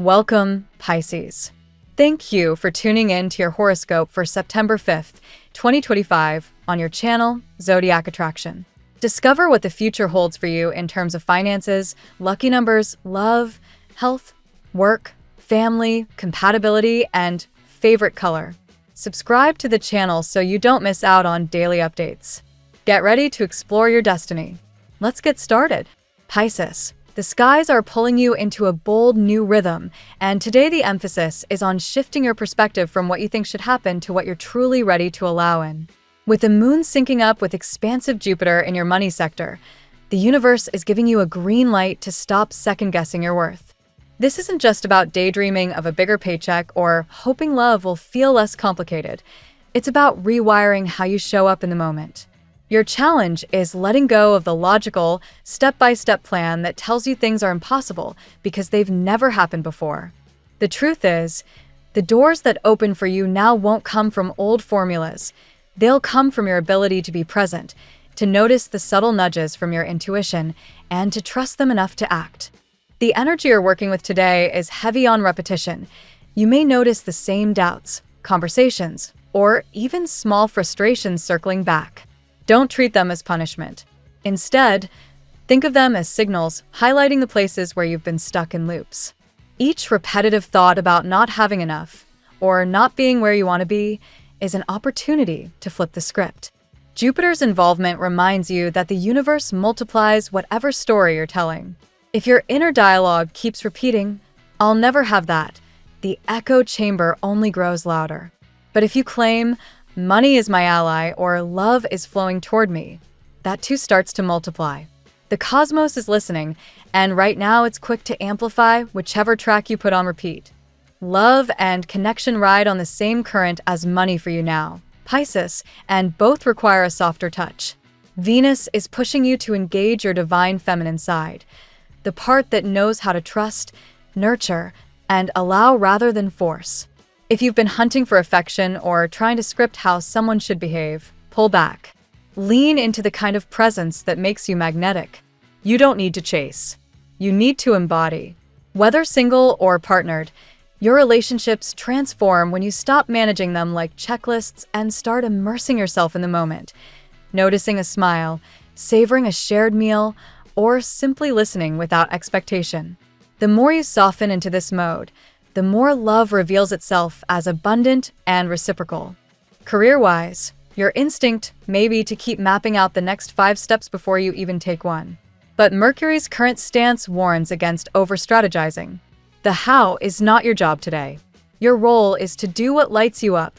Welcome, Pisces. Thank you for tuning in to your horoscope for September 5th, 2025 on your channel, Zodiac Attraction. Discover what the future holds for you in terms of finances, lucky numbers, love, health, work, family, compatibility, and favorite color. Subscribe to the channel so you don't miss out on daily updates. Get ready to explore your destiny. Let's get started. Pisces. The skies are pulling you into a bold new rhythm, and today the emphasis is on shifting your perspective from what you think should happen to what you're truly ready to allow in. With the moon syncing up with expansive Jupiter in your money sector, the universe is giving you a green light to stop second-guessing your worth. This isn't just about daydreaming of a bigger paycheck or hoping love will feel less complicated. It's about rewiring how you show up in the moment. Your challenge is letting go of the logical, step-by-step plan that tells you things are impossible because they've never happened before. The truth is, the doors that open for you now won't come from old formulas. They'll come from your ability to be present, to notice the subtle nudges from your intuition, and to trust them enough to act. The energy you're working with today is heavy on repetition. You may notice the same doubts, conversations, or even small frustrations circling back. Don't treat them as punishment. Instead, think of them as signals highlighting the places where you've been stuck in loops. Each repetitive thought about not having enough or not being where you want to be is an opportunity to flip the script. Jupiter's involvement reminds you that the universe multiplies whatever story you're telling. If your inner dialogue keeps repeating, "I'll never have that," the echo chamber only grows louder. But if you claim, "Money is my ally," or "Love is flowing toward me," that too starts to multiply. The cosmos is listening, and right now it's quick to amplify whichever track you put on repeat. Love and connection ride on the same current as money for you now, Pisces, and both require a softer touch. Venus is pushing you to engage your divine feminine side, the part that knows how to trust, nurture, and allow rather than force. If you've been hunting for affection or trying to script how someone should behave, pull back. Lean into the kind of presence that makes you magnetic. You don't need to chase. You need to embody. Whether single or partnered, your relationships transform when you stop managing them like checklists and start immersing yourself in the moment. Noticing a smile, savoring a shared meal, or simply listening without expectation. The more you soften into this mode, the more love reveals itself as abundant and reciprocal. Career-wise, your instinct may be to keep mapping out the next 5 steps before you even take one. But Mercury's current stance warns against over-strategizing. The how is not your job today. Your role is to do what lights you up,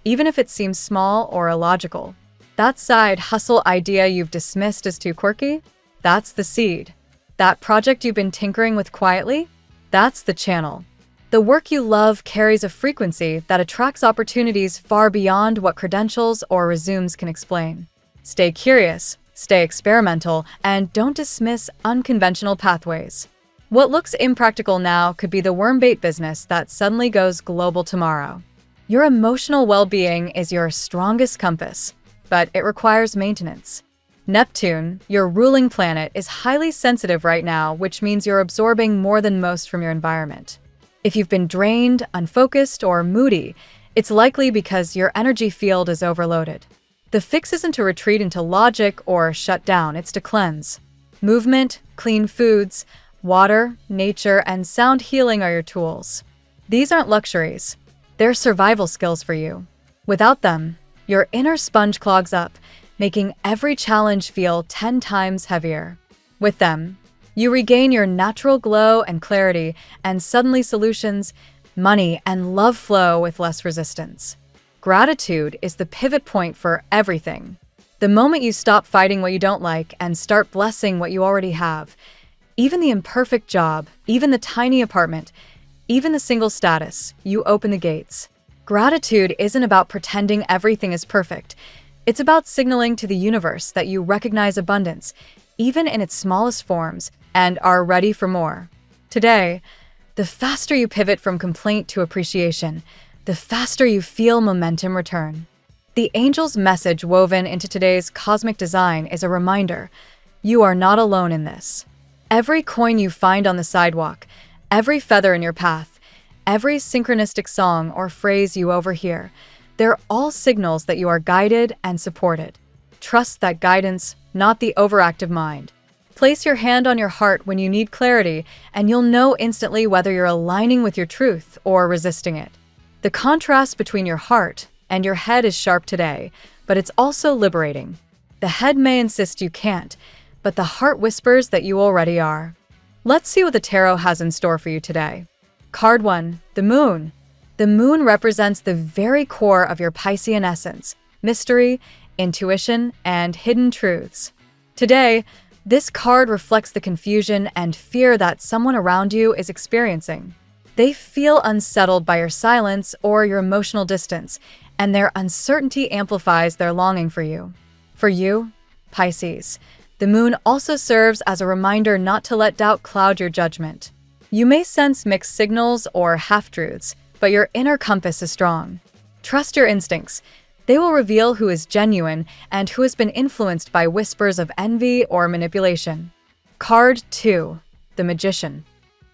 even if it seems small or illogical. That side hustle idea you've dismissed as too quirky? That's the seed. That project you've been tinkering with quietly? That's the channel. The work you love carries a frequency that attracts opportunities far beyond what credentials or resumes can explain. Stay curious, stay experimental, and don't dismiss unconventional pathways. What looks impractical now could be the worm-bait business that suddenly goes global tomorrow. Your emotional well-being is your strongest compass, but it requires maintenance. Neptune, your ruling planet, is highly sensitive right now, which means you're absorbing more than most from your environment. If you've been drained, unfocused, or moody, it's likely because your energy field is overloaded. The fix isn't to retreat into logic or shut down, it's to cleanse. Movement, clean foods, water, nature, and sound healing are your tools. These aren't luxuries. They're survival skills for you. Without them, your inner sponge clogs up, making every challenge feel 10 times heavier. With them, you regain your natural glow and clarity, and suddenly solutions, money, and love flow with less resistance. Gratitude is the pivot point for everything. The moment you stop fighting what you don't like and start blessing what you already have, even the imperfect job, even the tiny apartment, even the single status, you open the gates. Gratitude isn't about pretending everything is perfect. It's about signaling to the universe that you recognize abundance, even in its smallest forms, and are ready for more. Today, the faster you pivot from complaint to appreciation, the faster you feel momentum return. The angel's message woven into today's cosmic design is a reminder: you are not alone in this. Every coin you find on the sidewalk, Every feather in your path, every synchronistic song or phrase you overhear, they're all signals that you are guided and supported. Trust that guidance, not the overactive mind. Place your hand on your heart when you need clarity, and you'll know instantly whether you're aligning with your truth or resisting it. The contrast between your heart and your head is sharp today, but it's also liberating. The head may insist you can't, but the heart whispers that you already are. Let's see what the tarot has in store for you today. Card 1, the Moon. The Moon represents the very core of your Piscean essence, mystery, intuition, and hidden truths. Today, this card reflects the confusion and fear that someone around you is experiencing. They feel unsettled by your silence or your emotional distance, and their uncertainty amplifies their longing for you. For you, Pisces, the Moon also serves as a reminder not to let doubt cloud your judgment. You may sense mixed signals or half-truths, but your inner compass is strong. Trust your instincts. They will reveal who is genuine and who has been influenced by whispers of envy or manipulation. Card 2, the Magician.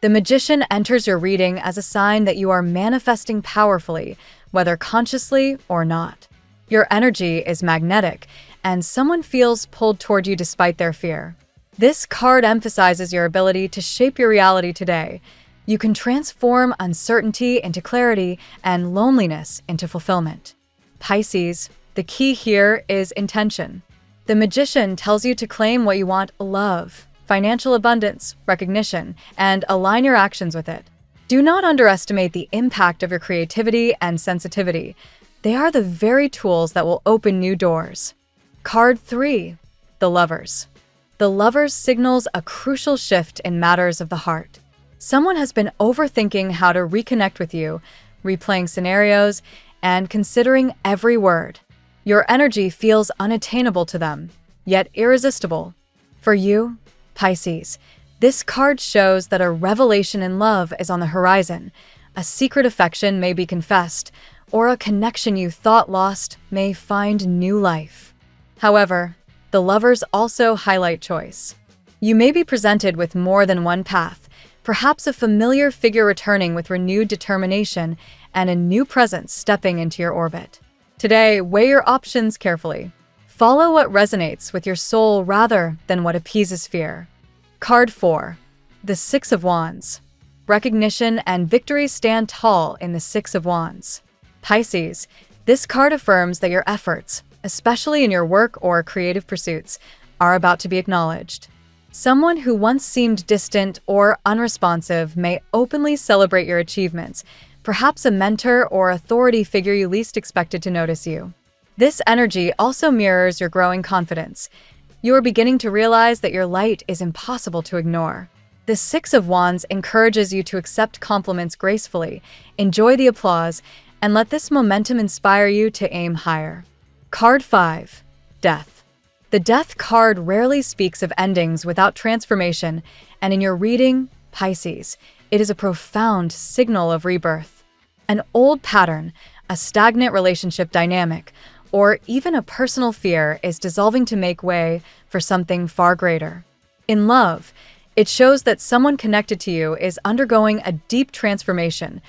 The Magician enters your reading as a sign that you are manifesting powerfully, whether consciously or not. Your energy is magnetic, and someone feels pulled toward you despite their fear. This card emphasizes your ability to shape your reality today. You can transform uncertainty into clarity and loneliness into fulfillment. Pisces, the key here is intention. The Magician tells you to claim what you want: love, financial abundance, recognition, and align your actions with it. Do not underestimate the impact of your creativity and sensitivity. They are the very tools that will open new doors. Card 3, the Lovers. The Lovers signals a crucial shift in matters of the heart. Someone has been overthinking how to reconnect with you, replaying scenarios, and considering every word. Your energy feels unattainable to them, yet irresistible. For you, Pisces, this card shows that a revelation in love is on the horizon. A secret affection may be confessed, or a connection you thought lost may find new life. However, the Lovers also highlight choice. You may be presented with more than one path, perhaps a familiar figure returning with renewed determination and a new presence stepping into your orbit. Today, weigh your options carefully. Follow what resonates with your soul rather than what appeases fear. Card 4, the Six of Wands. Recognition and victory stand tall in the Six of Wands. Pisces, this card affirms that your efforts, especially in your work or creative pursuits, are about to be acknowledged. Someone who once seemed distant or unresponsive may openly celebrate your achievements, perhaps a mentor or authority figure you least expected to notice you. This energy also mirrors your growing confidence. You are beginning to realize that your light is impossible to ignore. The Six of Wands encourages you to accept compliments gracefully, enjoy the applause, and let this momentum inspire you to aim higher. Card 5, Death. The Death card rarely speaks of endings without transformation, and in your reading, Pisces, it is a profound signal of rebirth. An old pattern, a stagnant relationship dynamic, or even a personal fear is dissolving to make way for something far greater. In love, it shows that someone connected to you is undergoing a deep transformation,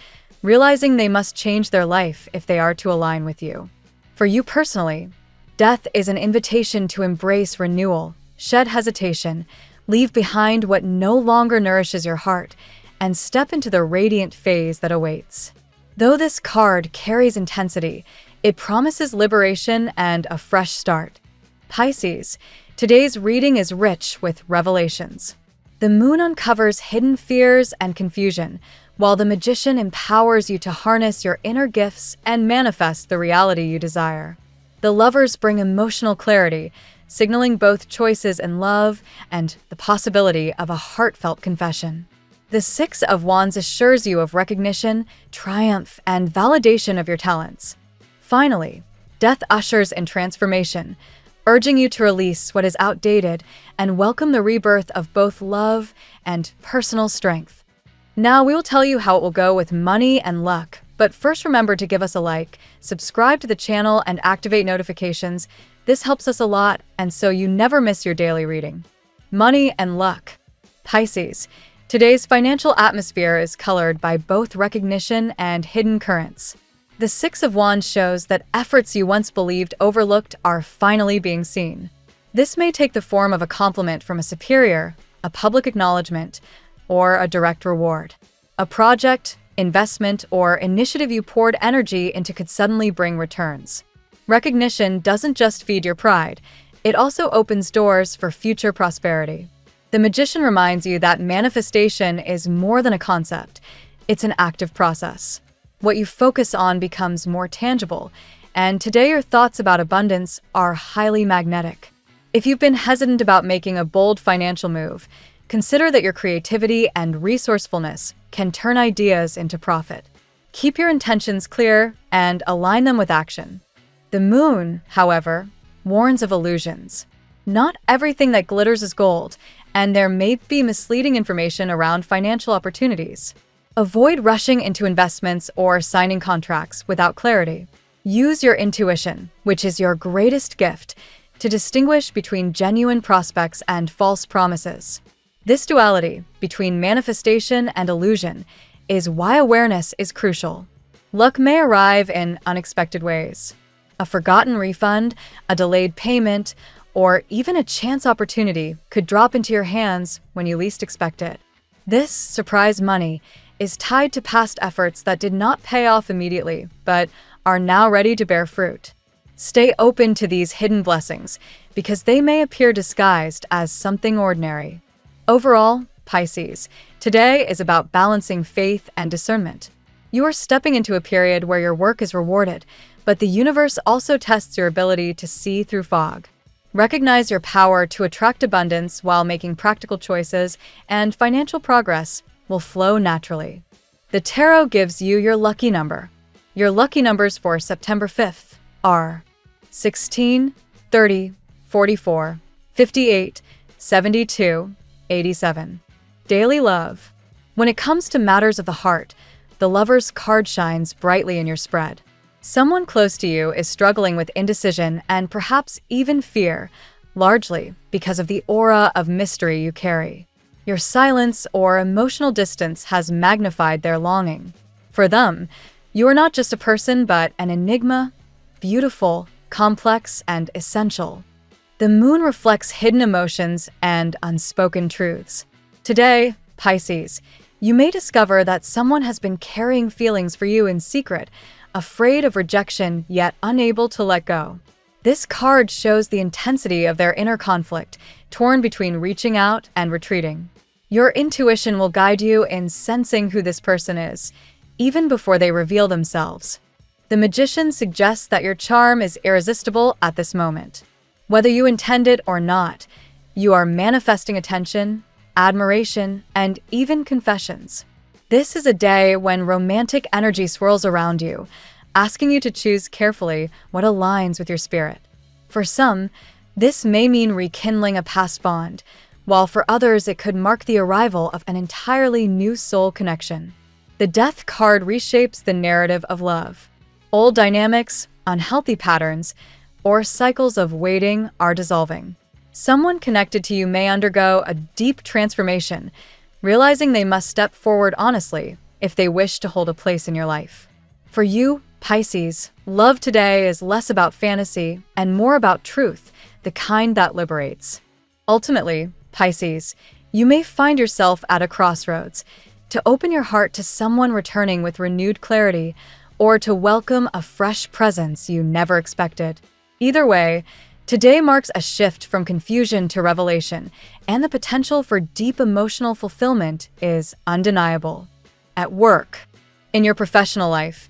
realizing they must change their life if they are to align with you. For you personally, death is an invitation to embrace renewal, shed hesitation, leave behind what no longer nourishes your heart, and step into the radiant phase that awaits. Though this card carries intensity, it promises liberation and a fresh start. Pisces, today's reading is rich with revelations. The Moon uncovers hidden fears and confusion, while the Magician empowers you to harness your inner gifts and manifest the reality you desire. The Lovers bring emotional clarity, signaling both choices in love and the possibility of a heartfelt confession. The Six of Wands assures you of recognition, triumph, and validation of your talents. Finally, Death ushers in transformation, urging you to release what is outdated and welcome the rebirth of both love and personal strength. Now we will tell you how it will go with money and luck, but first remember to give us a like, subscribe to the channel, and activate notifications. This helps us a lot, and so you never miss your daily reading. Money and luck. Pisces, Today's financial atmosphere is colored by both recognition and hidden currents. The Six of Wands shows that efforts you once believed overlooked are finally being seen. This may take the form of a compliment from a superior, a public acknowledgement, or a direct reward. A project, investment, or initiative you poured energy into could suddenly bring returns. Recognition doesn't just feed your pride, it also opens doors for future prosperity. The Magician reminds you that manifestation is more than a concept, it's an active process. What you focus on becomes more tangible, and today your thoughts about abundance are highly magnetic. If you've been hesitant about making a bold financial move, consider that your creativity and resourcefulness can turn ideas into profit. Keep your intentions clear and align them with action. The Moon, however, warns of illusions. Not everything that glitters is gold, and there may be misleading information around financial opportunities. Avoid rushing into investments or signing contracts without clarity. Use your intuition, which is your greatest gift, to distinguish between genuine prospects and false promises. This duality between manifestation and illusion is why awareness is crucial. Luck may arrive in unexpected ways. A forgotten refund, a delayed payment, or even a chance opportunity could drop into your hands when you least expect it. This surprise money is tied to past efforts that did not pay off immediately, but are now ready to bear fruit. Stay open to these hidden blessings, because they may appear disguised as something ordinary. Overall, Pisces, today is about balancing faith and discernment. You are stepping into a period where your work is rewarded, but the universe also tests your ability to see through fog. Recognize your power to attract abundance while making practical choices, and financial progress will flow naturally. The tarot gives you your lucky number. Your lucky numbers for September 5th are 16, 30, 44, 58, 72, 87. Daily love. When it comes to matters of the heart, the Lover's card shines brightly in your spread. Someone close to you is struggling with indecision and perhaps even fear, largely because of the aura of mystery you carry. Your silence or emotional distance has magnified their longing. For them, you are not just a person but an enigma, beautiful, complex, and essential. The Moon reflects hidden emotions and unspoken truths. Today, Pisces, you may discover that someone has been carrying feelings for you in secret, afraid of rejection yet unable to let go. This card shows the intensity of their inner conflict, torn between reaching out and retreating. Your intuition will guide you in sensing who this person is, even before they reveal themselves. The Magician suggests that your charm is irresistible at this moment. Whether you intend it or not, you are manifesting attention, admiration, and even confessions. This is a day when romantic energy swirls around you, asking you to choose carefully what aligns with your spirit. For some, this may mean rekindling a past bond, while for others it could mark the arrival of an entirely new soul connection. The Death card reshapes the narrative of love. Old dynamics, unhealthy patterns, or cycles of waiting are dissolving. Someone connected to you may undergo a deep transformation, realizing they must step forward honestly if they wish to hold a place in your life. For you, Pisces, love today is less about fantasy and more about truth, the kind that liberates. Ultimately, Pisces, you may find yourself at a crossroads, to open your heart to someone returning with renewed clarity, or to welcome a fresh presence you never expected. Either way, today marks a shift from confusion to revelation, and the potential for deep emotional fulfillment is undeniable. At work, in your professional life,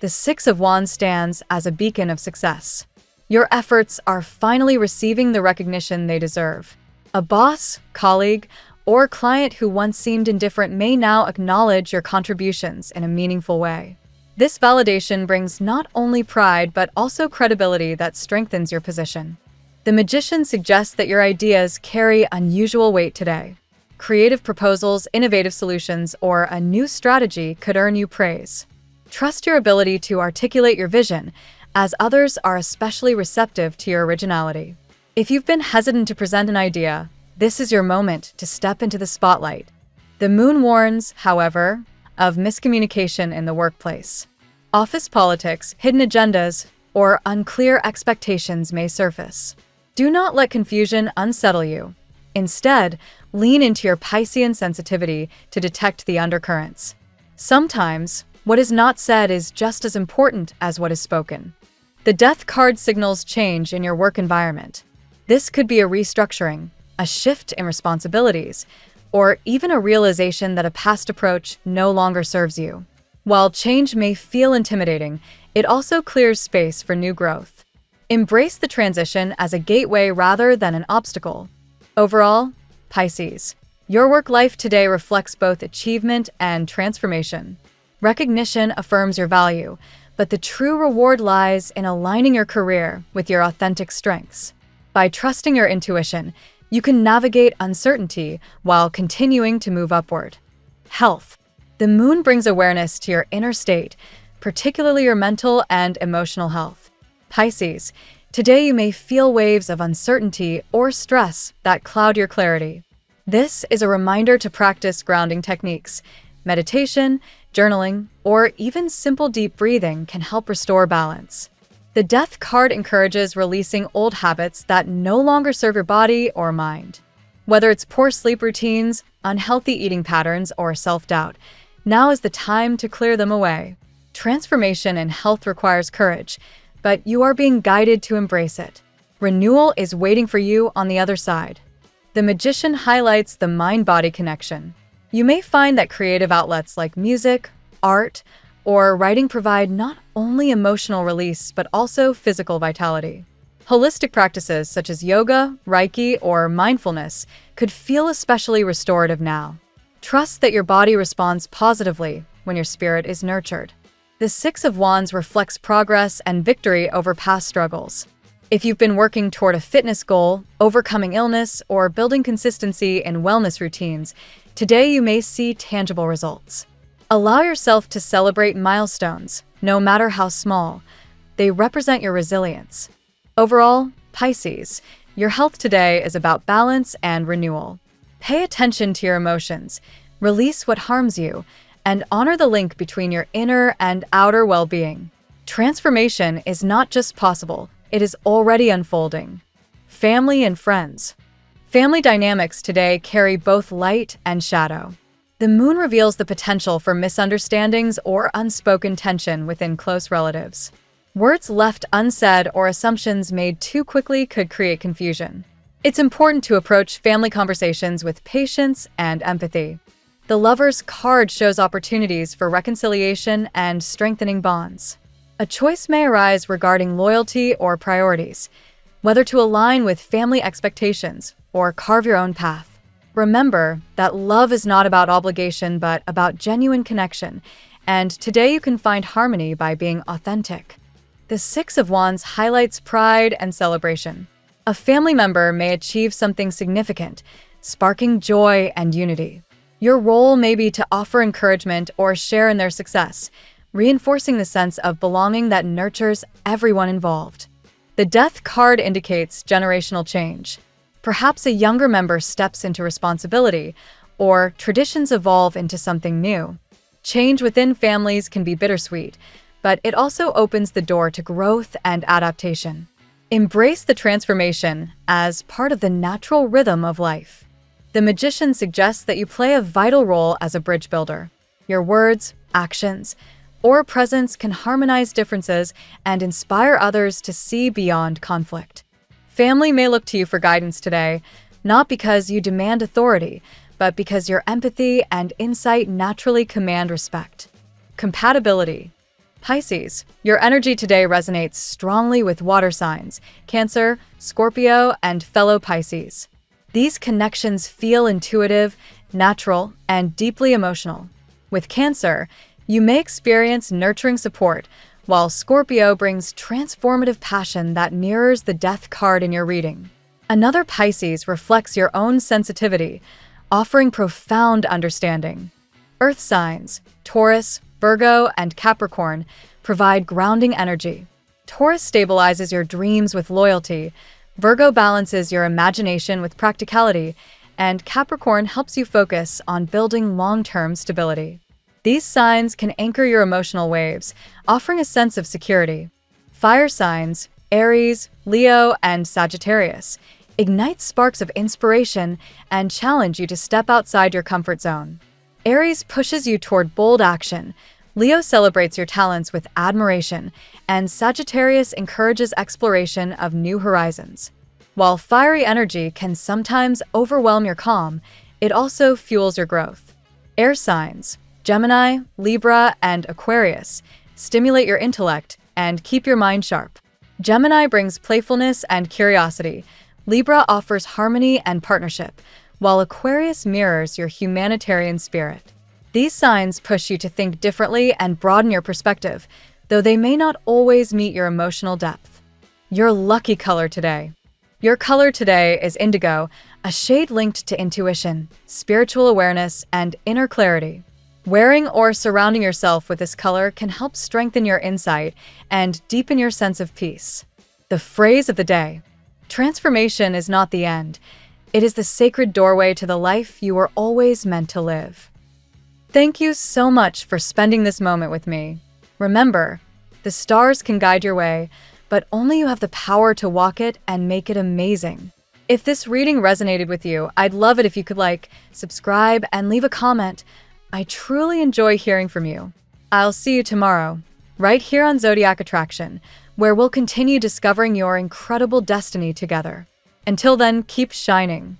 the Six of Wands stands as a beacon of success. Your efforts are finally receiving the recognition they deserve. A boss, colleague, or client who once seemed indifferent may now acknowledge your contributions in a meaningful way. This validation brings not only pride but also credibility that strengthens your position. The Magician suggests that your ideas carry unusual weight today. Creative proposals, innovative solutions, or a new strategy could earn you praise. Trust your ability to articulate your vision, as others are especially receptive to your originality. If you've been hesitant to present an idea, this is your moment to step into the spotlight. The moon warns, however, of miscommunication in the workplace. Office politics, hidden agendas, or unclear expectations may surface. Do not let confusion unsettle you. Instead, lean into your Piscean sensitivity to detect the undercurrents. Sometimes, what is not said is just as important as what is spoken. The Death card signals change in your work environment. This could be a restructuring, a shift in responsibilities, or even a realization that a past approach no longer serves you. While change may feel intimidating, it also clears space for new growth. Embrace the transition as a gateway rather than an obstacle. Overall, Pisces, your work life today reflects both achievement and transformation. Recognition affirms your value, but the true reward lies in aligning your career with your authentic strengths. By trusting your intuition, you can navigate uncertainty while continuing to move upward. Health. The moon brings awareness to your inner state, particularly your mental and emotional health. Pisces, today you may feel waves of uncertainty or stress that cloud your clarity. This is a reminder to practice grounding techniques. Meditation, journaling, or even simple deep breathing can help restore balance. The Death card encourages releasing old habits that no longer serve your body or mind. Whether it's poor sleep routines, unhealthy eating patterns, or self-doubt, now is the time to clear them away. Transformation in health requires courage, but you are being guided to embrace it. Renewal is waiting for you on the other side. The Magician highlights the mind-body connection. You may find that creative outlets like music, art, or writing provide not only emotional release but also physical vitality. Holistic practices such as yoga, Reiki, or mindfulness could feel especially restorative now. Trust that your body responds positively when your spirit is nurtured. The Six of Wands reflects progress and victory over past struggles. If you've been working toward a fitness goal, overcoming illness, or building consistency in wellness routines, today you may see tangible results. Allow yourself to celebrate milestones, no matter how small. They represent your resilience. Overall, Pisces, your health today is about balance and renewal. Pay attention to your emotions, release what harms you, and honor the link between your inner and outer well-being. Transformation is not just possible, it is already unfolding. Family and friends. Family dynamics today carry both light and shadow. The moon reveals the potential for misunderstandings or unspoken tension within close relatives. Words left unsaid or assumptions made too quickly could create confusion. It's important to approach family conversations with patience and empathy. The Lover's card shows opportunities for reconciliation and strengthening bonds. A choice may arise regarding loyalty or priorities, whether to align with family expectations or carve your own path. Remember that love is not about obligation but about genuine connection, and today you can find harmony by being authentic. The Six of Wands highlights pride and celebration. A family member may achieve something significant, sparking joy and unity. Your role may be to offer encouragement or share in their success, reinforcing the sense of belonging that nurtures everyone involved. The Death card indicates generational change. Perhaps a younger member steps into responsibility, or traditions evolve into something new. Change within families can be bittersweet, but it also opens the door to growth and adaptation. Embrace the transformation as part of the natural rhythm of life. The Magician suggests that you play a vital role as a bridge builder. Your words, actions, or presence can harmonize differences and inspire others to see beyond conflict. Family may look to you for guidance today, not because you demand authority, but because your empathy and insight naturally command respect. Compatibility. Pisces, your energy today resonates strongly with water signs, Cancer, Scorpio, and fellow Pisces. These connections feel intuitive, natural, and deeply emotional. With Cancer, you may experience nurturing support, while Scorpio brings transformative passion that mirrors the Death card in your reading. Another Pisces reflects your own sensitivity, offering profound understanding. Earth signs, Taurus, Virgo, and Capricorn, provide grounding energy. Taurus stabilizes your dreams with loyalty, Virgo balances your imagination with practicality, and Capricorn helps you focus on building long-term stability. These signs can anchor your emotional waves, offering a sense of security. Fire signs, Aries, Leo, and Sagittarius, ignite sparks of inspiration and challenge you to step outside your comfort zone. Aries pushes you toward bold action, Leo celebrates your talents with admiration, and Sagittarius encourages exploration of new horizons. While fiery energy can sometimes overwhelm your calm, it also fuels your growth. Air signs, Gemini, Libra, and Aquarius, stimulate your intellect and keep your mind sharp. Gemini brings playfulness and curiosity, Libra offers harmony and partnership, while Aquarius mirrors your humanitarian spirit. These signs push you to think differently and broaden your perspective, though they may not always meet your emotional depth. Your lucky color today. Your color today is indigo, a shade linked to intuition, spiritual awareness, and inner clarity. Wearing or surrounding yourself with this color can help strengthen your insight and deepen your sense of peace. The phrase of the day: transformation is not the end. It is the sacred doorway to the life you were always meant to live. Thank you so much for spending this moment with me. Remember, the stars can guide your way, but only you have the power to walk it and make it amazing. If this reading resonated with you, I'd love it if you could like, subscribe, and leave a comment. I truly enjoy hearing from you. I'll see you tomorrow, right here on Zodiac Attraction, where we'll continue discovering your incredible destiny together. Until then, keep shining.